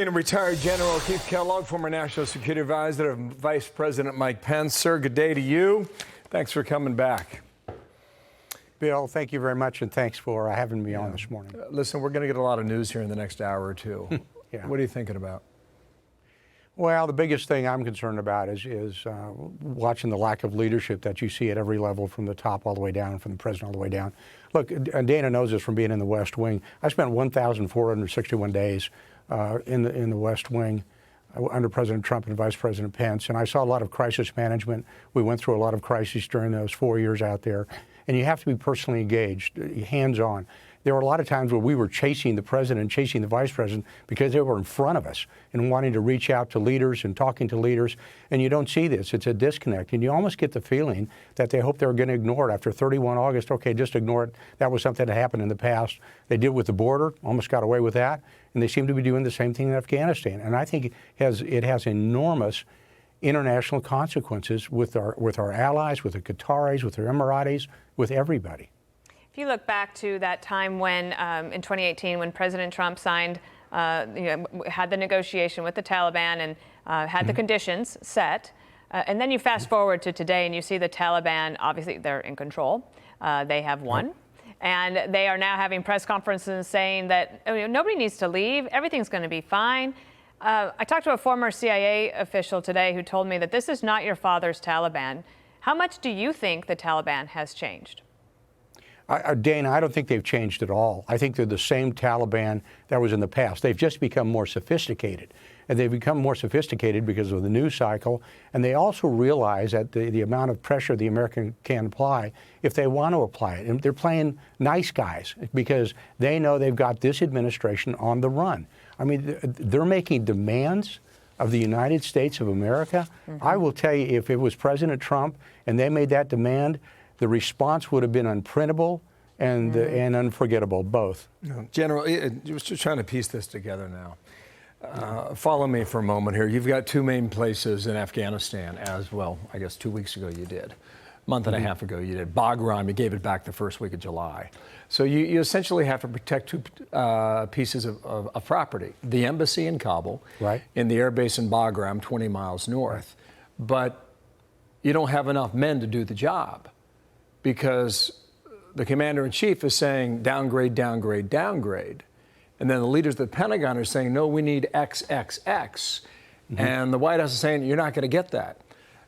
Bringing in retired General Keith Kellogg, former National Security Advisor of Vice President Mike Pence. Sir, good day to you. Thanks for coming back. Bill, thank you very much, and thanks for having me on this morning. Listen, we're going to get a lot of news here in the next hour or two. What are you thinking about? Well, the biggest thing I'm concerned about is watching the lack of leadership that you see at every level, from the top all the way down, from the president all the way down. Look, Dana knows this from being in the West Wing. I spent 1,461 days in the West Wing under President Trump and Vice President Pence, and I saw a lot of crisis management. We went through a lot of crises during those 4 years out there, and you have to be personally engaged, hands-on. There were a lot of times where we were chasing the president and chasing the vice president because they were in front of us and wanting to reach out to leaders and talking to leaders. And you don't see this. It's a disconnect. And you almost get the feeling that they hope they're going to ignore it after 31 August. Okay, just ignore it. That was something that happened in the past. They did with the border, almost got away with that. And they seem to be doing the same thing in Afghanistan. And I think it has enormous international consequences with our allies, with the Qataris, with the Emiratis, with everybody. If you look back to that time when, in 2018, when President Trump signed, had the negotiation with the Taliban and had the conditions set, and then you fast forward to today and you see the Taliban, obviously they're in control, they have won, and they are now having press conferences saying that nobody needs to leave, everything's going to be fine. I talked to a former CIA official today who told me that this is not your father's Taliban. How much do you think the Taliban has changed? Dana, I don't think they've changed at all. I think they're the same Taliban that was in the past. They've just become more sophisticated. And they've become more sophisticated because of the news cycle. And they also realize that the amount of pressure the American can apply, if they want to apply it. And they're playing nice guys because they know they've got this administration on the run. I mean, they're making demands of the United States of America. I will tell you, if it was President Trump and they made that demand, the response would have been unprintable and unforgettable, both. General, just trying to piece this together now. Follow me for a moment here. You've got two main places in Afghanistan as well. I guess 2 weeks ago you did. A month and a half ago you did. Bagram, you gave it back the first week of July. So you essentially have to protect two pieces of property. The embassy in Kabul, and the air base in Bagram, 20 miles north. But you don't have enough men to do the job, because the commander-in-chief is saying downgrade, downgrade, downgrade. And then the leaders of the Pentagon are saying, no, we need XXX. And the White House is saying, you're not going to get that.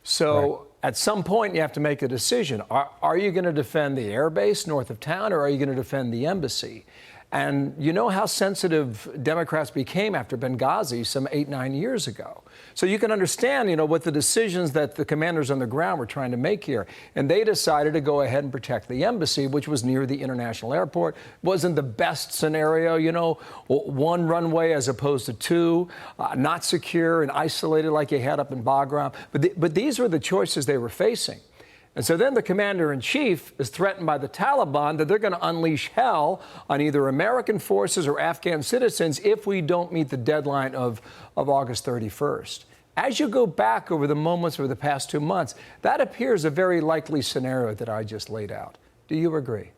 So at some point, you have to make a decision. Are you going to defend the air base north of town, or are you going to defend the embassy? And you know how sensitive Democrats became after Benghazi some 8-9 years ago. So you can understand, what the decisions that the commanders on the ground were trying to make here. And they decided to go ahead and protect the embassy, which was near the international airport. Wasn't the best scenario, one runway as opposed to two, not secure and isolated like you had up in Bagram. But these were the choices they were facing. And so then the commander-in-chief is threatened by the Taliban that they're going to unleash hell on either American forces or Afghan citizens if we don't meet the deadline of August 31st. As you go back over the moments over the past 2 months, that appears a very likely scenario that I just laid out. Do you agree?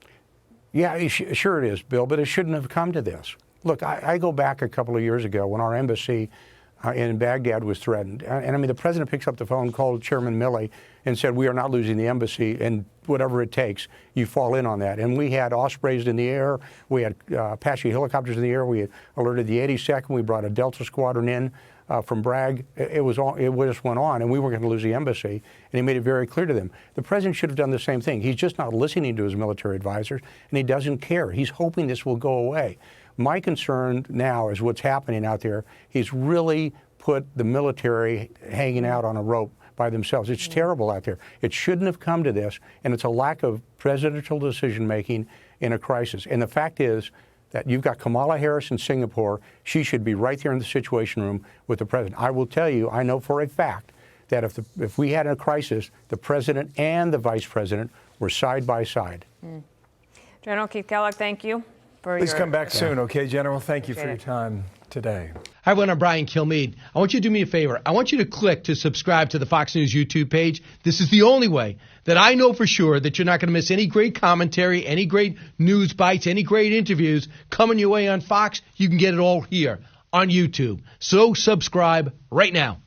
Yeah, sure it is, Bill, but it shouldn't have come to this. Look, I go back a couple of years ago when our embassy in Baghdad was threatened. And I mean, the president picks up the phone, called Chairman Milley, and said, we are not losing the embassy, and whatever it takes, you fall in on that. And we had Ospreys in the air, we had Apache helicopters in the air, we had alerted the 82nd, we brought a Delta squadron in from Bragg. It just went on, and we were going to lose the embassy, and he made it very clear to them. The president should have done the same thing. He's just not listening to his military advisors, and he doesn't care. He's hoping this will go away. My concern now is what's happening out there. He's really put the military hanging out on a rope by themselves. It's terrible out there. It shouldn't have come to this, and it's a lack of presidential decision-making in a crisis. And the fact is that you've got Kamala Harris in Singapore. She should be right there in the Situation Room with the president. I will tell you, I know for a fact that if we had a crisis, the president and the vice president were side by side. General Keith Kellogg, thank you. Please come back soon, okay, General? Thank you for your time today. Hi, everyone. I'm Brian Kilmeade. I want you to do me a favor. I want you to click to subscribe to the Fox News YouTube page. This is the only way that I know for sure that you're not going to miss any great commentary, any great news bites, any great interviews coming your way on Fox. You can get it all here on YouTube. So subscribe right now.